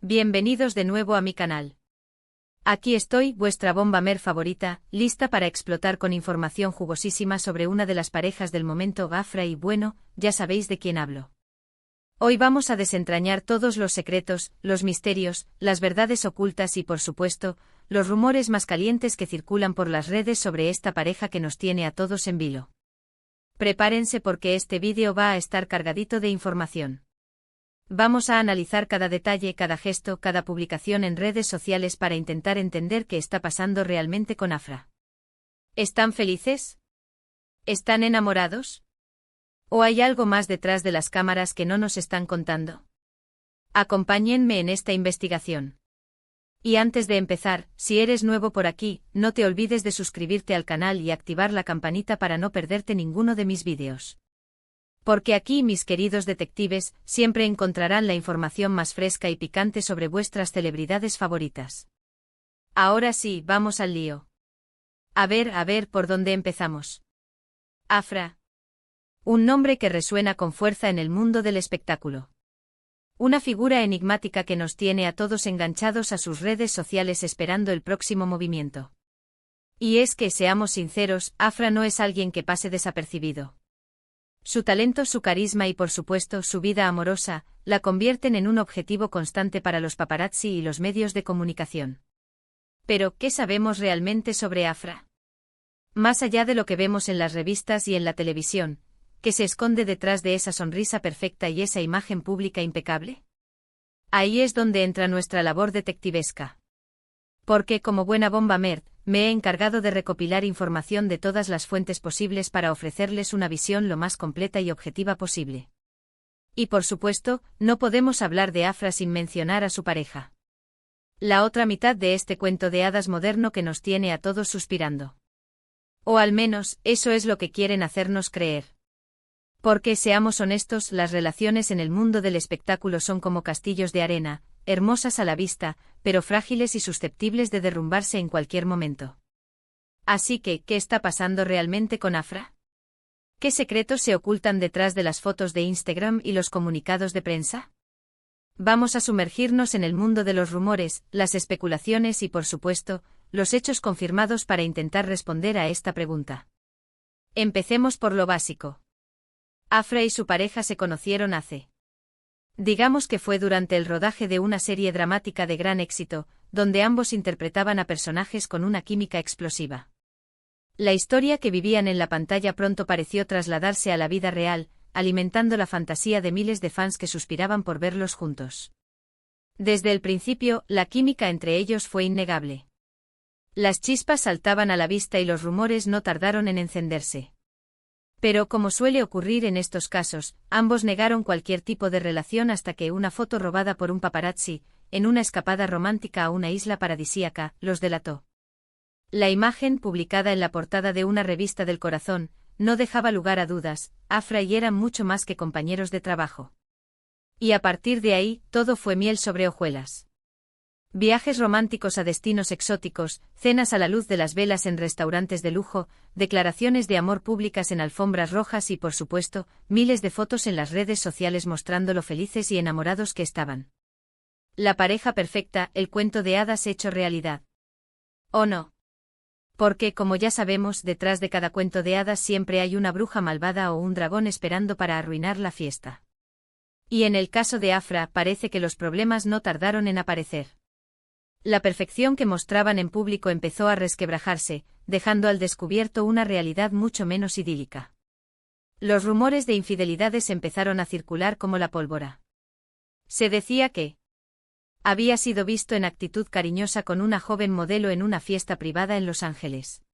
Bienvenidos de nuevo a mi canal. Aquí estoy, vuestra bombamer favorita, lista para explotar con información jugosísima sobre una de las parejas del momento, Afra y bueno, ya sabéis de quién hablo. Hoy vamos a desentrañar todos los secretos, los misterios, las verdades ocultas y por supuesto, los rumores más calientes que circulan por las redes sobre esta pareja que nos tiene a todos en vilo. Prepárense porque este vídeo va a estar cargadito de información. Vamos a analizar cada detalle, cada gesto, cada publicación en redes sociales para intentar entender qué está pasando realmente con Afra. ¿Están felices? ¿Están enamorados? ¿O hay algo más detrás de las cámaras que no nos están contando? Acompáñenme en esta investigación. Y antes de empezar, si eres nuevo por aquí, no te olvides de suscribirte al canal y activar la campanita para no perderte ninguno de mis vídeos. Porque aquí, mis queridos detectives, siempre encontrarán la información más fresca y picante sobre vuestras celebridades favoritas. Ahora sí, vamos al lío. A ver, ¿por dónde empezamos? Afra. Un nombre que resuena con fuerza en el mundo del espectáculo. Una figura enigmática que nos tiene a todos enganchados a sus redes sociales esperando el próximo movimiento. Y es que, seamos sinceros, Afra no es alguien que pase desapercibido. Su talento, su carisma y por supuesto su vida amorosa, la convierten en un objetivo constante para los paparazzi y los medios de comunicación. Pero, ¿qué sabemos realmente sobre Afra? Más allá de lo que vemos en las revistas y en la televisión, ¿qué se esconde detrás de esa sonrisa perfecta y esa imagen pública impecable? Ahí es donde entra nuestra labor detectivesca. Porque, como buena bombamer, me he encargado de recopilar información de todas las fuentes posibles para ofrecerles una visión lo más completa y objetiva posible. Y por supuesto, no podemos hablar de Afra sin mencionar a su pareja. La otra mitad de este cuento de hadas moderno que nos tiene a todos suspirando. O al menos, eso es lo que quieren hacernos creer. Porque, seamos honestos, las relaciones en el mundo del espectáculo son como castillos de arena, hermosas a la vista, pero frágiles y susceptibles de derrumbarse en cualquier momento. Así que, ¿qué está pasando realmente con Afra? ¿Qué secretos se ocultan detrás de las fotos de Instagram y los comunicados de prensa? Vamos a sumergirnos en el mundo de los rumores, las especulaciones y, por supuesto, los hechos confirmados para intentar responder a esta pregunta. Empecemos por lo básico. Afra y su pareja se conocieron digamos que fue durante el rodaje de una serie dramática de gran éxito, donde ambos interpretaban a personajes con una química explosiva. La historia que vivían en la pantalla pronto pareció trasladarse a la vida real, alimentando la fantasía de miles de fans que suspiraban por verlos juntos. Desde el principio, la química entre ellos fue innegable. Las chispas saltaban a la vista y los rumores no tardaron en encenderse. Pero, como suele ocurrir en estos casos, ambos negaron cualquier tipo de relación hasta que una foto robada por un paparazzi, en una escapada romántica a una isla paradisíaca, los delató. La imagen, publicada en la portada de una revista del corazón, no dejaba lugar a dudas, Afra y eran mucho más que compañeros de trabajo. Y a partir de ahí, todo fue miel sobre hojuelas. Viajes románticos a destinos exóticos, cenas a la luz de las velas en restaurantes de lujo, declaraciones de amor públicas en alfombras rojas y por supuesto, miles de fotos en las redes sociales mostrando lo felices y enamorados que estaban. La pareja perfecta, el cuento de hadas hecho realidad. ¿O no? Porque, como ya sabemos, detrás de cada cuento de hadas siempre hay una bruja malvada o un dragón esperando para arruinar la fiesta. Y en el caso de Afra, parece que los problemas no tardaron en aparecer. La perfección que mostraban en público empezó a resquebrajarse, dejando al descubierto una realidad mucho menos idílica. Los rumores de infidelidades empezaron a circular como la pólvora. Se decía que había sido visto en actitud cariñosa con una joven modelo en una fiesta privada en Los Ángeles.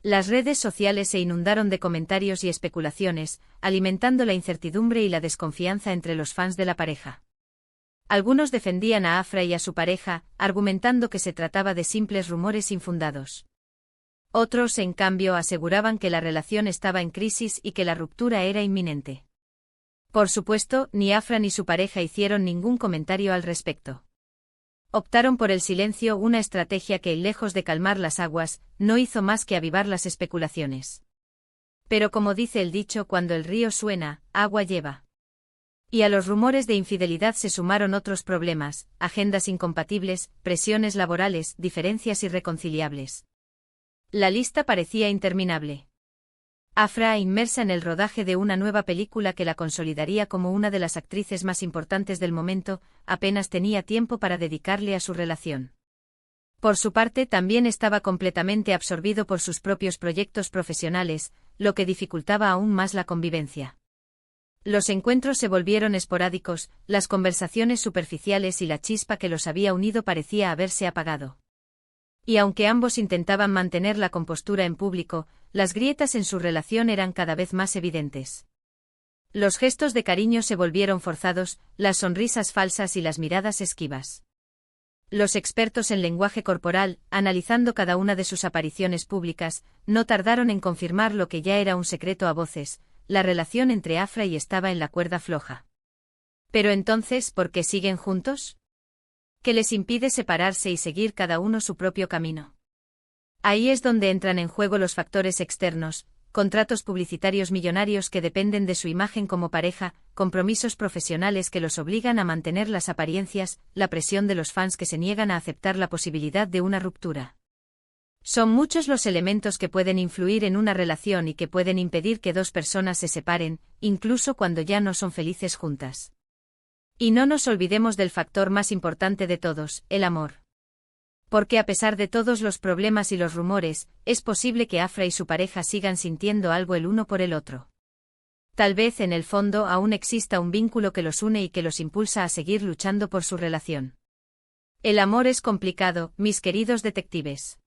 Las redes sociales se inundaron de comentarios y especulaciones, alimentando la incertidumbre y la desconfianza entre los fans de la pareja. Algunos defendían a Afra y a su pareja, argumentando que se trataba de simples rumores infundados. Otros, en cambio, aseguraban que la relación estaba en crisis y que la ruptura era inminente. Por supuesto, ni Afra ni su pareja hicieron ningún comentario al respecto. Optaron por el silencio, una estrategia que, lejos de calmar las aguas, no hizo más que avivar las especulaciones. Pero como dice el dicho, cuando el río suena, agua lleva. Y a los rumores de infidelidad se sumaron otros problemas, agendas incompatibles, presiones laborales, diferencias irreconciliables. La lista parecía interminable. Afra, inmersa en el rodaje de una nueva película que la consolidaría como una de las actrices más importantes del momento, apenas tenía tiempo para dedicarle a su relación. Por su parte, también estaba completamente absorbido por sus propios proyectos profesionales, lo que dificultaba aún más la convivencia. Los encuentros se volvieron esporádicos, las conversaciones superficiales y la chispa que los había unido parecía haberse apagado. Y aunque ambos intentaban mantener la compostura en público, las grietas en su relación eran cada vez más evidentes. Los gestos de cariño se volvieron forzados, las sonrisas falsas y las miradas esquivas. Los expertos en lenguaje corporal, analizando cada una de sus apariciones públicas, no tardaron en confirmar lo que ya era un secreto a voces: la relación entre Afra y estaba en la cuerda floja. Pero entonces, ¿por qué siguen juntos? ¿Qué les impide separarse y seguir cada uno su propio camino? Ahí es donde entran en juego los factores externos: contratos publicitarios millonarios que dependen de su imagen como pareja, compromisos profesionales que los obligan a mantener las apariencias, la presión de los fans que se niegan a aceptar la posibilidad de una ruptura. Son muchos los elementos que pueden influir en una relación y que pueden impedir que dos personas se separen, incluso cuando ya no son felices juntas. Y no nos olvidemos del factor más importante de todos: el amor. Porque a pesar de todos los problemas y los rumores, es posible que Afra y su pareja sigan sintiendo algo el uno por el otro. Tal vez en el fondo aún exista un vínculo que los une y que los impulsa a seguir luchando por su relación. El amor es complicado, mis queridos detectives.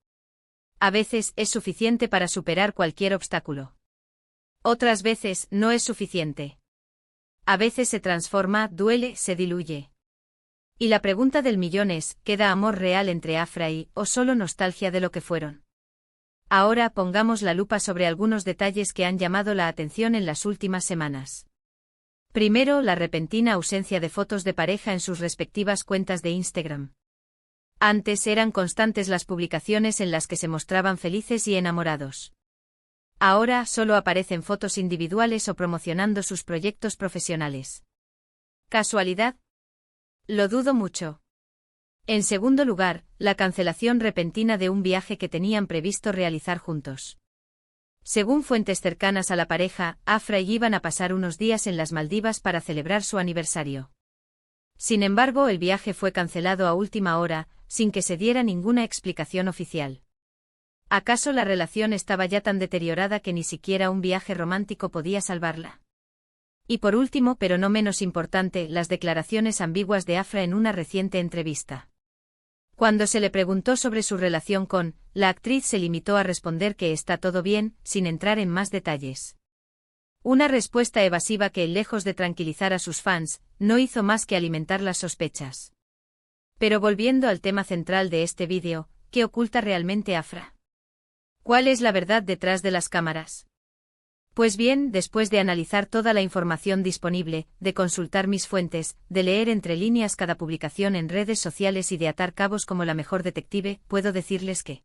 A veces es suficiente para superar cualquier obstáculo. Otras veces no es suficiente. A veces se transforma, duele, se diluye. Y la pregunta del millón es: ¿queda amor real entre Afra y, o solo nostalgia de lo que fueron? Ahora pongamos la lupa sobre algunos detalles que han llamado la atención en las últimas semanas. Primero, la repentina ausencia de fotos de pareja en sus respectivas cuentas de Instagram. Antes eran constantes las publicaciones en las que se mostraban felices y enamorados. Ahora solo aparecen fotos individuales o promocionando sus proyectos profesionales. ¿Casualidad? Lo dudo mucho. En segundo lugar, la cancelación repentina de un viaje que tenían previsto realizar juntos. Según fuentes cercanas a la pareja, Afra y iban a pasar unos días en las Maldivas para celebrar su aniversario. Sin embargo, el viaje fue cancelado a última hora, sin que se diera ninguna explicación oficial. ¿Acaso la relación estaba ya tan deteriorada que ni siquiera un viaje romántico podía salvarla? Y por último, pero no menos importante, las declaraciones ambiguas de Afra en una reciente entrevista. Cuando se le preguntó sobre su relación con, la actriz se limitó a responder que está todo bien, sin entrar en más detalles. Una respuesta evasiva que, lejos de tranquilizar a sus fans, no hizo más que alimentar las sospechas. Pero volviendo al tema central de este vídeo, ¿qué oculta realmente Afra? ¿Cuál es la verdad detrás de las cámaras? Pues bien, después de analizar toda la información disponible, de consultar mis fuentes, de leer entre líneas cada publicación en redes sociales y de atar cabos como la mejor detective, puedo decirles que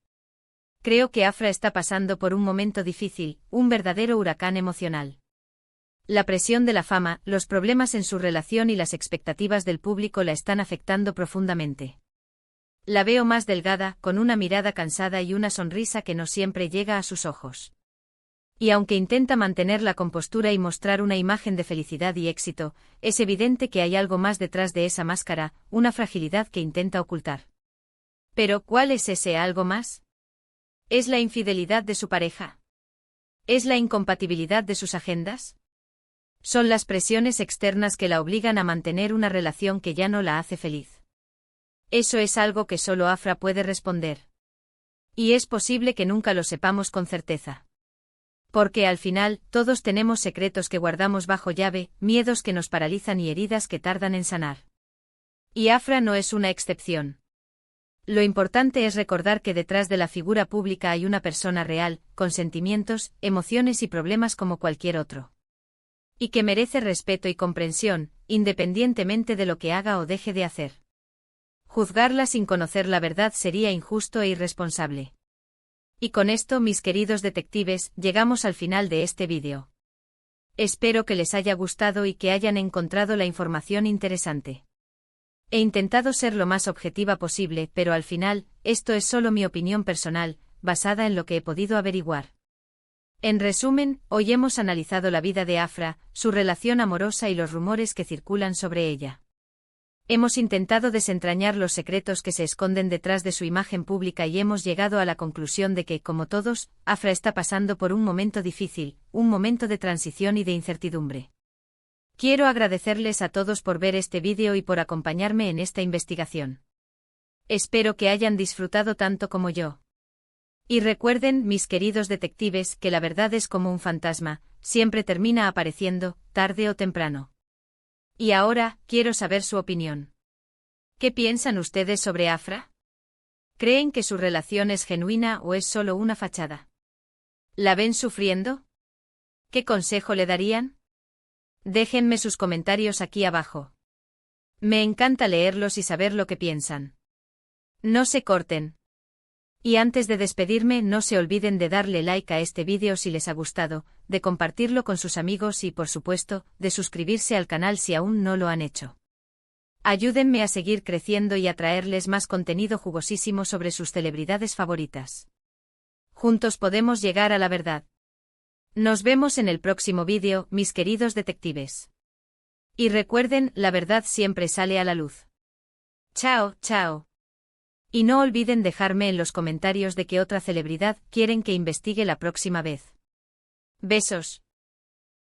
creo que Afra está pasando por un momento difícil, un verdadero huracán emocional. La presión de la fama, los problemas en su relación y las expectativas del público la están afectando profundamente. La veo más delgada, con una mirada cansada y una sonrisa que no siempre llega a sus ojos. Y aunque intenta mantener la compostura y mostrar una imagen de felicidad y éxito, es evidente que hay algo más detrás de esa máscara, una fragilidad que intenta ocultar. Pero, ¿cuál es ese algo más? ¿Es la infidelidad de su pareja? ¿Es la incompatibilidad de sus agendas? ¿Son las presiones externas que la obligan a mantener una relación que ya no la hace feliz? Eso es algo que solo Afra puede responder. Y es posible que nunca lo sepamos con certeza. Porque al final, todos tenemos secretos que guardamos bajo llave, miedos que nos paralizan y heridas que tardan en sanar. Y Afra no es una excepción. Lo importante es recordar que detrás de la figura pública hay una persona real, con sentimientos, emociones y problemas como cualquier otro. Y que merece respeto y comprensión, independientemente de lo que haga o deje de hacer. Juzgarla sin conocer la verdad sería injusto e irresponsable. Y con esto, mis queridos detectives, llegamos al final de este vídeo. Espero que les haya gustado y que hayan encontrado la información interesante. He intentado ser lo más objetiva posible, pero al final, esto es solo mi opinión personal, basada en lo que he podido averiguar. En resumen, hoy hemos analizado la vida de Afra, su relación amorosa y los rumores que circulan sobre ella. Hemos intentado desentrañar los secretos que se esconden detrás de su imagen pública y hemos llegado a la conclusión de que, como todos, Afra está pasando por un momento difícil, un momento de transición y de incertidumbre. Quiero agradecerles a todos por ver este vídeo y por acompañarme en esta investigación. Espero que hayan disfrutado tanto como yo. Y recuerden, mis queridos detectives, que la verdad es como un fantasma, siempre termina apareciendo, tarde o temprano. Y ahora, quiero saber su opinión. ¿Qué piensan ustedes sobre Afra? ¿Creen que su relación es genuina o es solo una fachada? ¿La ven sufriendo? ¿Qué consejo le darían? Déjenme sus comentarios aquí abajo. Me encanta leerlos y saber lo que piensan. No se corten. Y antes de despedirme, no se olviden de darle like a este vídeo si les ha gustado, de compartirlo con sus amigos y, por supuesto, de suscribirse al canal si aún no lo han hecho. Ayúdenme a seguir creciendo y a traerles más contenido jugosísimo sobre sus celebridades favoritas. Juntos podemos llegar a la verdad. Nos vemos en el próximo vídeo, mis queridos detectives. Y recuerden, la verdad siempre sale a la luz. Chao, chao. Y no olviden dejarme en los comentarios de qué otra celebridad quieren que investigue la próxima vez. Besos.